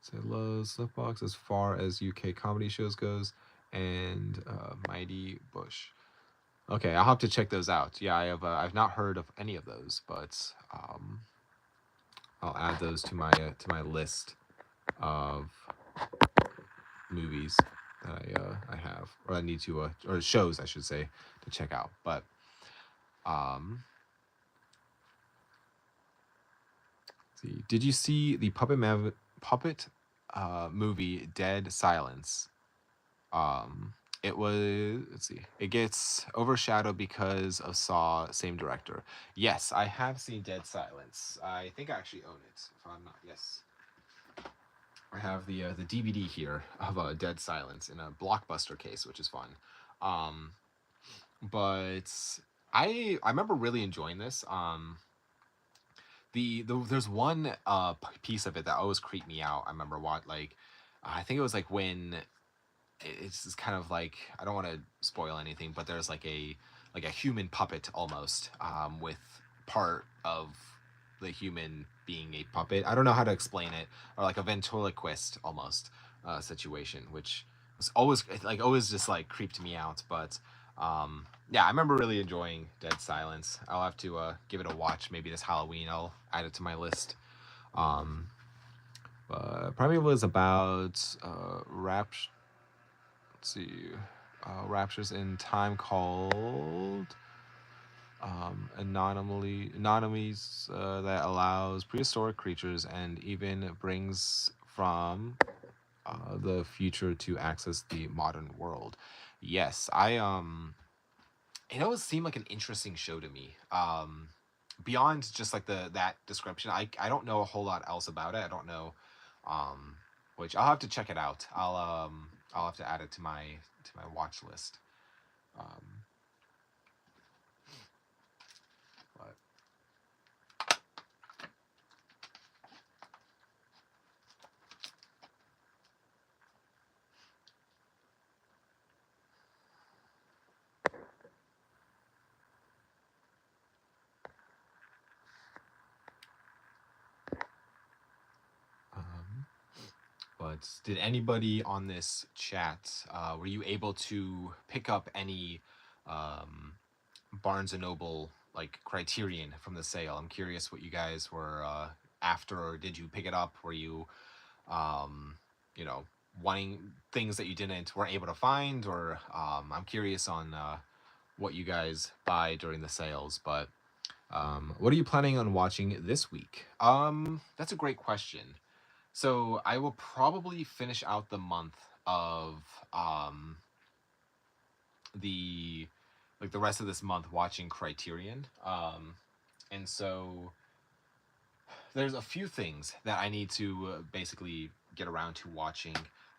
So I love Slipbox as far as UK comedy shows goes, and Mighty Bush. Okay, I'll have to check those out. Yeah, I've not heard of any of those, but I'll add those to my list of movies that I have or I need to or shows I should say to check out. But um, see, did you see the puppet movie Dead Silence? Um, it was let's see, it gets overshadowed because of Saw, same director. Yes, I have seen Dead Silence. I think I actually own it. If I'm not, yes. I have the DVD here of Dead Silence in a Blockbuster case, which is fun. Um, but I remember really enjoying this. There's one piece of it that always creeped me out. I remember what like I think it was like when it's just kind of like I don't want to spoil anything, but there's like a human puppet almost with part of the human being a puppet. I don't know how to explain it, or like a ventriloquist almost situation, which was always like always just like creeped me out. But yeah, I remember really enjoying Dead Silence. I'll have to give it a watch maybe this Halloween. I'll add it to my list. Um, probably was about let's see, raptures in time called anomalies that allows prehistoric creatures and even brings from the future to access the modern world. Yes, it always seemed like an interesting show to me. Beyond just like the that description, I don't know a whole lot else about it. I don't know, um, which I'll have to check it out. I'll have to add it to my watch list. Um, but um, but did anybody on this chat were you able to pick up any um, Barnes and Noble like Criterion from the sale? I'm curious what you guys were after, or did you pick it up? Were you um, you know, wanting things that you didn't weren't able to find, or I'm curious on what you guys buy during the sales. But what are you planning on watching this week? That's a great question. So I will probably finish out the month of um, the like the rest of this month watching Criterion. And so there's a few things that I need to basically get around to watching.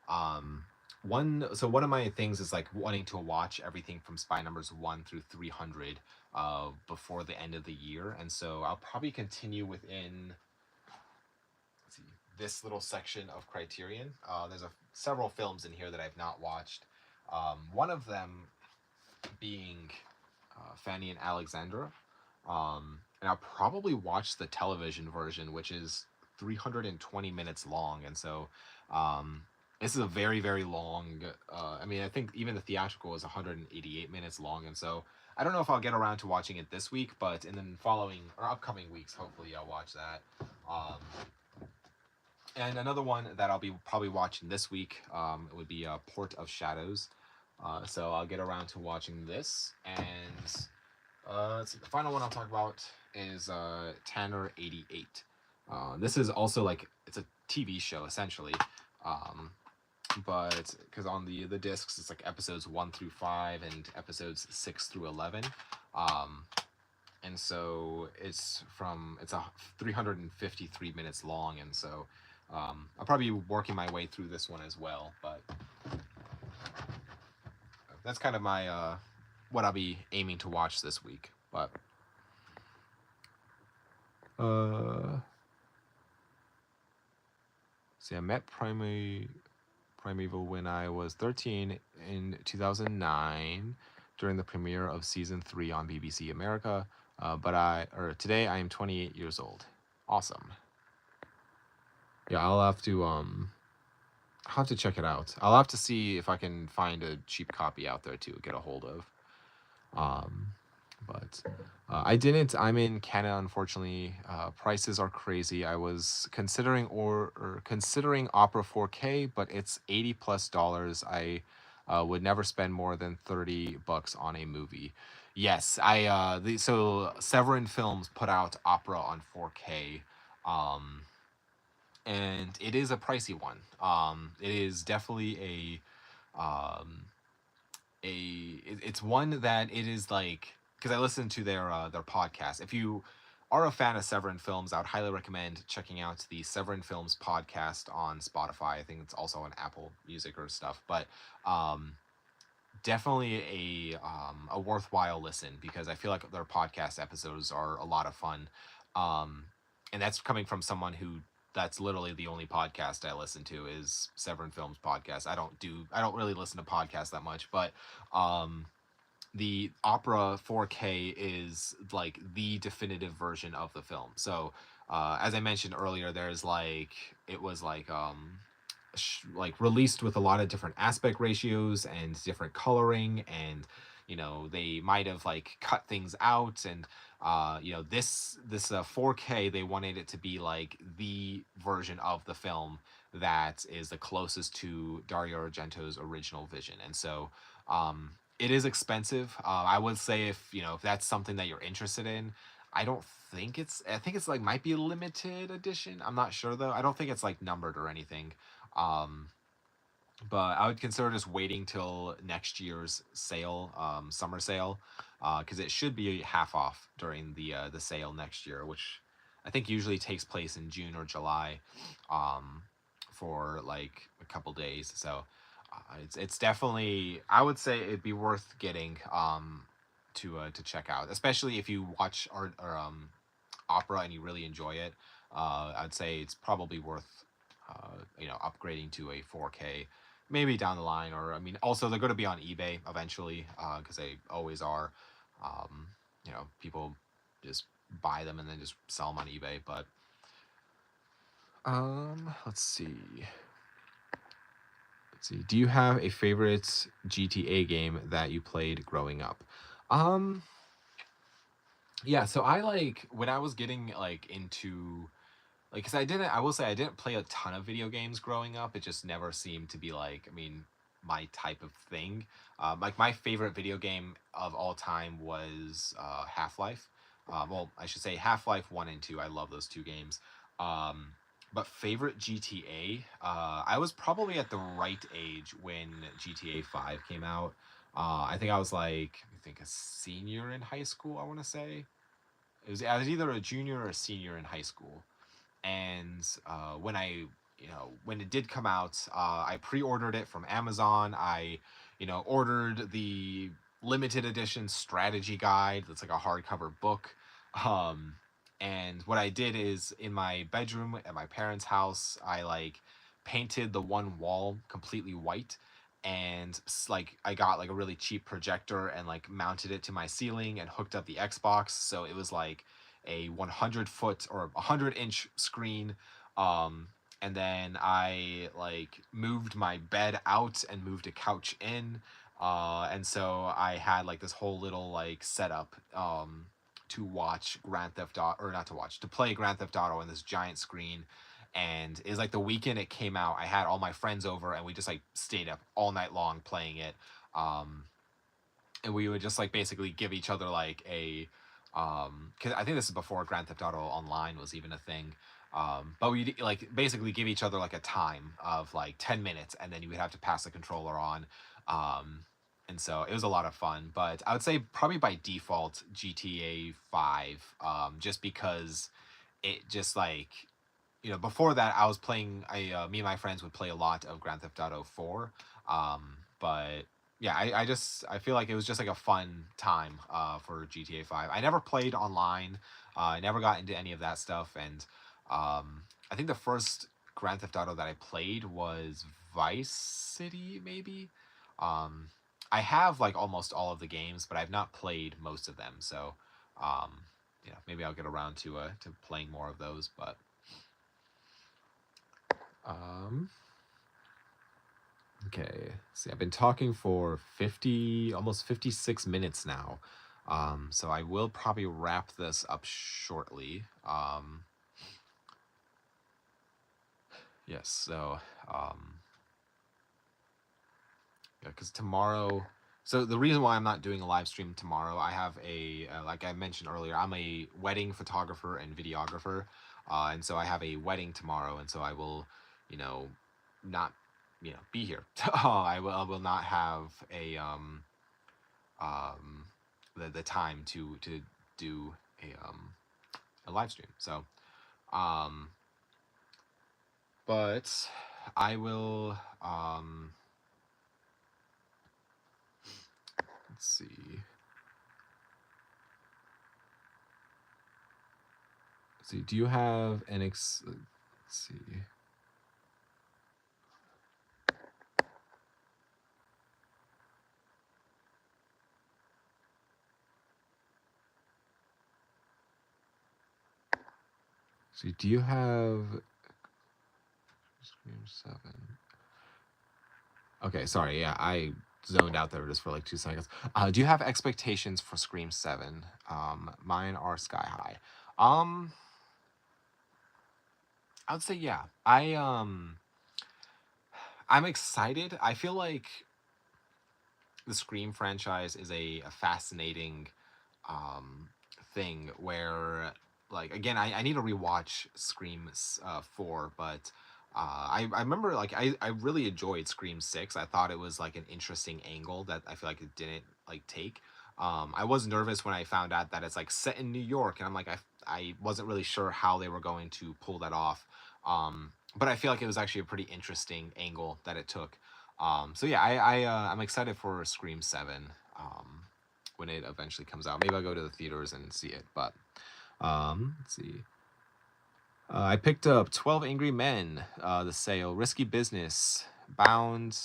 Um, one of my things is like wanting to watch everything from Spy Numbers 1 through 300 before the end of the year, and so I'll probably continue within let's see, this little section of Criterion. There's several films in here that I've not watched. One of them being Fanny and Alexandra. And I'll probably watch the television version, which is 320 minutes long. And so this is a very, very long. I mean, I think even the theatrical is 188 minutes long. And so I don't know if I'll get around to watching it this week, but in the following or upcoming weeks, hopefully I'll watch that. Um, And another one that I'll be probably watching this week, it would be Port of Shadows. So I'll get around to watching this. And let's see, the final one I'll talk about is Tanner 88. This is also like it's a TV show essentially, um, but because on the discs it's like episodes 1 through 5 and episodes 6 through 11. Um, and so it's a 353 minutes long, and so I'll probably be working my way through this one as well. But that's kind of my what I'll be aiming to watch this week. But see, I met Primeval when I was 13 in 2009 during the premiere of season 3 on BBC America. Today I am 28 years old. Awesome. Yeah, I'll have to check it out. I'll have to see if I can find a cheap copy out there to get a hold of. But I didn't. I'm in Canada, unfortunately. Prices are crazy. I was considering considering Opera 4K, but it's $80 plus. I would never spend more than $30 on a movie. Yes, so Severin Films put out Opera on 4K. Um, and it is a pricey one. It is definitely um, it's one that it is like because I listened to their podcast. If you are a fan of Severin Films, I would highly recommend checking out the Severin Films podcast on Spotify. I think it's also on Apple Music or stuff, but um, definitely a worthwhile listen because I feel like their podcast episodes are a lot of fun. Um, and that's coming from someone who that's literally the only podcast I listen to is Severin Films podcast. I don't really listen to podcasts that much, but um the Opera 4K is like the definitive version of the film. So as I mentioned earlier, there's like it was like released with a lot of different aspect ratios and different coloring, and they might have like cut things out, and this 4K, they wanted it to be like the version of the film that is the closest to Dario Argento's original vision. And so it is expensive. I would say if that's something that you're interested in, I think it's like might be a limited edition. I'm not sure though. I don't think it's like numbered or anything. Um, but I would consider just waiting till next year's sale, summer sale, because it should be half off during the sale next year, which I think usually takes place in June or July, um, for like a couple days. So it's definitely, I would say it'd be worth getting to check out, especially if you watch opera and you really enjoy it. I'd say it's probably worth upgrading to a 4K maybe down the line. Or I mean, also they're going to be on eBay eventually because they always are. Um, People just buy them and then just sell them on eBay. But let's see. Do you have a favorite GTA game that you played growing up? Um, yeah. So I like when I was getting like into like because I will say I didn't play a ton of video games growing up. It just never seemed to be like, I mean, my type of thing. Like my favorite video game of all time was Half-Life. Well, I should say Half-Life 1 and 2. I love those two games. Um, but favorite GTA, I was probably at the right age when GTA 5 came out. I think I was like, I think a senior in high school, I want to say. I was either a junior or a senior in high school. And when it did come out, I pre-ordered it from Amazon. I ordered the limited edition strategy guide that's like a hardcover book. um and what I did is in my bedroom at my parents' house, I like painted the one wall completely white, and like I got like a really cheap projector and like mounted it to my ceiling and hooked up the Xbox, so it was like a 100-foot or 100-inch screen. And then I like moved my bed out and moved a couch in. And so I had like this whole little like setup to watch Grand Theft Auto, or not to watch, to play Grand Theft Auto on this giant screen. and it was like the weekend it came out. I had all my friends over, and we just like stayed up all night long playing it. Um, and we would just like basically give each other like a because I think this is before Grand Theft Auto Online was even a thing. But we like basically give each other like a time of like 10 minutes, and then you would have to pass the controller on. Um, and so it was a lot of fun. But I would say probably by default GTA 5, just because it just like before that I was playing. Me and my friends would play a lot of Grand Theft Auto 4. But yeah, I feel like it was just like a fun time for GTA 5. I never played online. I never got into any of that stuff, and I think the first Grand Theft Auto that I played was Vice City, maybe. Um, I have like almost all of the games, but I've not played most of them. So, um, maybe I'll get around to playing more of those. But um, okay, see, I've been talking for 50, almost 56 minutes now. So I will probably wrap this up shortly. Yes, so, yeah, because tomorrow, so the reason why I'm not doing a live stream tomorrow, I have like I mentioned earlier, I'm a wedding photographer and videographer. And so I have a wedding tomorrow, and so I will, you know, not, be here. I will not have um, the time to do a live stream. So, um, but I will, let's see. See, do you have an let's see. See, do you have Scream 7? Okay, sorry. Yeah, I zoned out there just for like 2 seconds. Do you have expectations for Scream 7? Mine are sky high. Um, I would say yeah. I'm excited. I feel like the Scream franchise is a fascinating um thing where, like, again, I need to rewatch Scream 4, but I remember, like, I really enjoyed Scream 6. I thought it was like an interesting angle that I feel like it didn't like take. I was nervous when I found out that it's like set in New York, and I'm like, I wasn't really sure how they were going to pull that off. But I feel like it was actually a pretty interesting angle that it took. So yeah, I'm excited for Scream 7 when it eventually comes out. Maybe I'll go to the theaters and see it. But let's see. I picked up 12 Angry Men, the sale, Risky Business, Bound,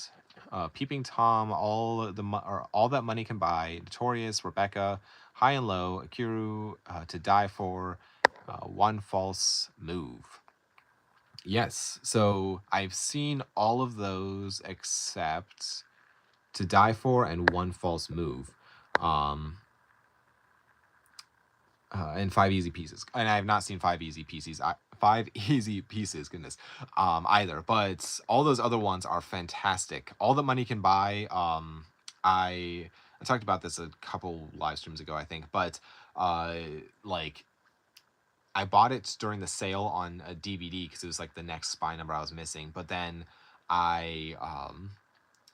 Peeping Tom, or All That Money Can Buy, Notorious, Rebecca, High and Low, Akiru, To Die For, One False Move. Yes, so I've seen all of those except To Die For and One False Move. And Five Easy Pieces, and I have not seen Five Easy Pieces. Five Easy Pieces, goodness, either. But all those other ones are fantastic. All That Money Can Buy. I talked about this a couple live streams ago, I think, but like, I bought it during the sale on a DVD because it was like the next spy number I was missing. But then I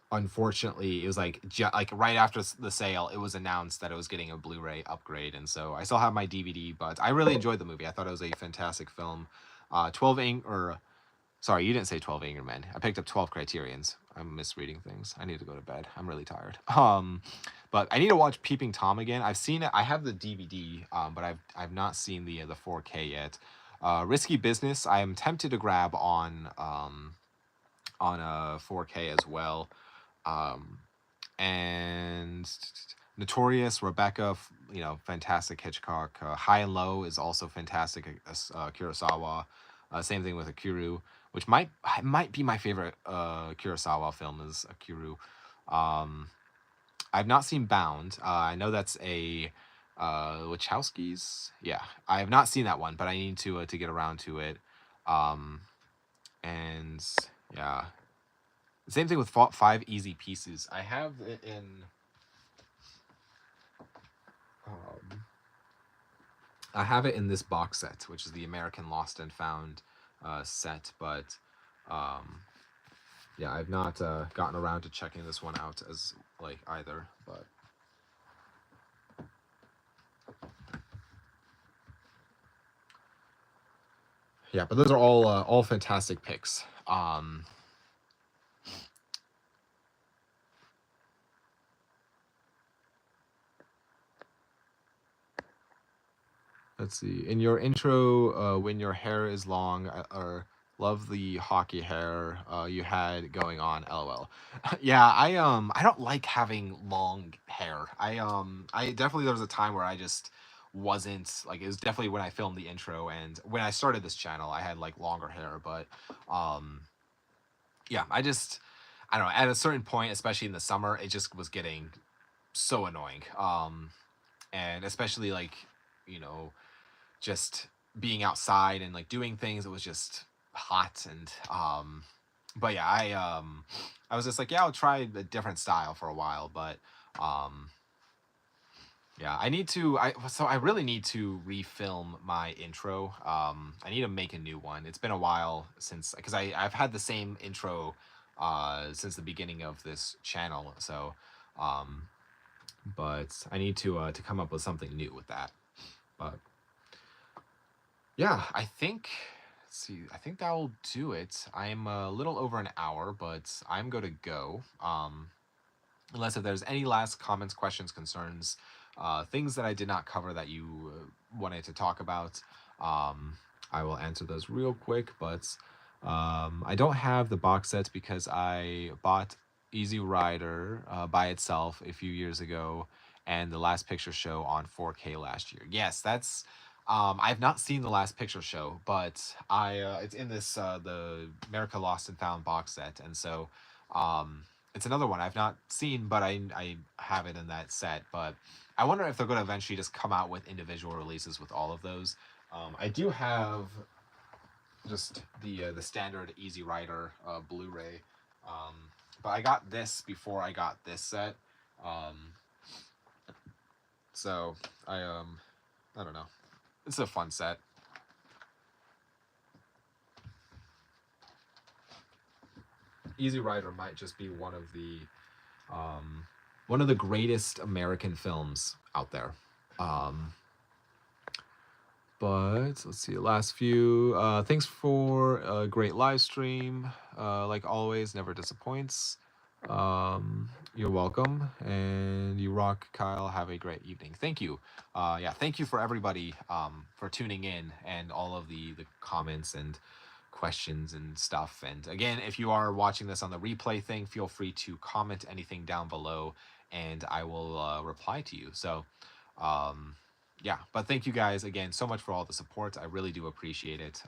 unfortunately, it was like like right after the sale, it was announced that it was getting a Blu-ray upgrade, and so I still have my DVD. But I really enjoyed the movie. I thought it was a fantastic film. 12 or sorry, you didn't say 12 Angry Men. I picked up 12 Criterions. I'm misreading things. I need to go to bed. I'm really tired. But I need to watch Peeping Tom again. I've seen it. I have the DVD, but I've not seen the 4K yet. Risky Business. I am tempted to grab on a 4K as well. And Notorious, Rebecca, fantastic Hitchcock. High and Low is also fantastic. Kurosawa. Same thing with Akiru, which might be my favorite Kurosawa film is Akiru. I've not seen Bound. I know that's a Wachowskis. Yeah, I have not seen that one, but I need to get around to it. And yeah, same thing with 5 Easy Pieces. I have it in um, I have it in this box set, which is the American Lost and Found set, but um, yeah, I've not gotten around to checking this one out as like either. But yeah, but those are all fantastic picks. Let's see. In your intro, when your hair is long, or love the hockey hair you had going on. LOL. Yeah, I don't like having long hair. I definitely there was a time where I just wasn't like it was definitely when I filmed the intro and when I started this channel, I had like longer hair, but um yeah, I don't know, at a certain point, especially in the summer, it just was getting so annoying. And especially like, you know, just being outside and like doing things. It was just hot and but yeah, I was just like, yeah, I'll try a different style for a while, but um yeah, I really need to refilm my intro. I need to make a new one. It's been a while since because I've had the same intro since the beginning of this channel. So um but I need to come up with something new with that. But yeah, I think. Let's see. I think that will do it. I'm a little over an hour, but I'm going to go. Unless if there's any last comments, questions, concerns, things that I did not cover that you wanted to talk about, I will answer those real quick. But I don't have the box sets because I bought Easy Rider by itself a few years ago, and the Last Picture Show on 4K last year. Yes, that's. I've not seen the Last Picture Show, but it's in this the America Lost and Found box set, and so um, it's another one I've not seen, but I have it in that set. But I wonder if they're going to eventually just come out with individual releases with all of those. I do have just the standard Easy Rider Blu-ray, um, but I got this before I got this set, um, so I don't know. It's a fun set. Easy Rider might just be um, one of the greatest American films out there. Um, but let's see, last few. Thanks for a great live stream. Like always, never disappoints. You're welcome, and you rock, Kyle. Have a great evening. Thank you. Yeah, thank you for everybody for tuning in and all of the comments and questions and stuff. And again, if you are watching this on the replay thing, feel free to comment anything down below, and I will reply to you. So. Yeah, but thank you guys again so much for all the support. I really do appreciate it.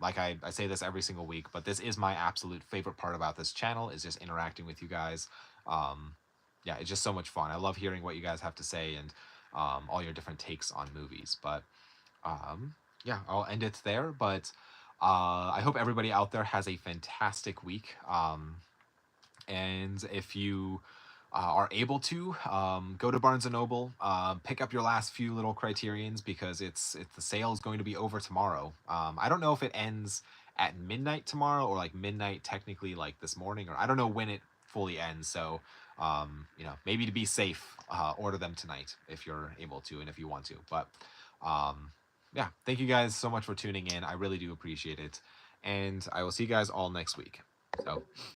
Like I say this every single week, but this is my absolute favorite part about this channel is just interacting with you guys. Yeah, it's just so much fun. I love hearing what you guys have to say and all your different takes on movies. But yeah, I'll end it there. But I hope everybody out there has a fantastic week. And if you are able to go to Barnes and Noble, pick up your last few little Criterions because it's the sale is going to be over tomorrow. I don't know if it ends at midnight tomorrow or like midnight technically like this morning, or I don't know when it fully ends. So you know, maybe to be safe, order them tonight if you're able to and if you want to. But yeah, thank you guys so much for tuning in. I really do appreciate it, and I will see you guys all next week. So.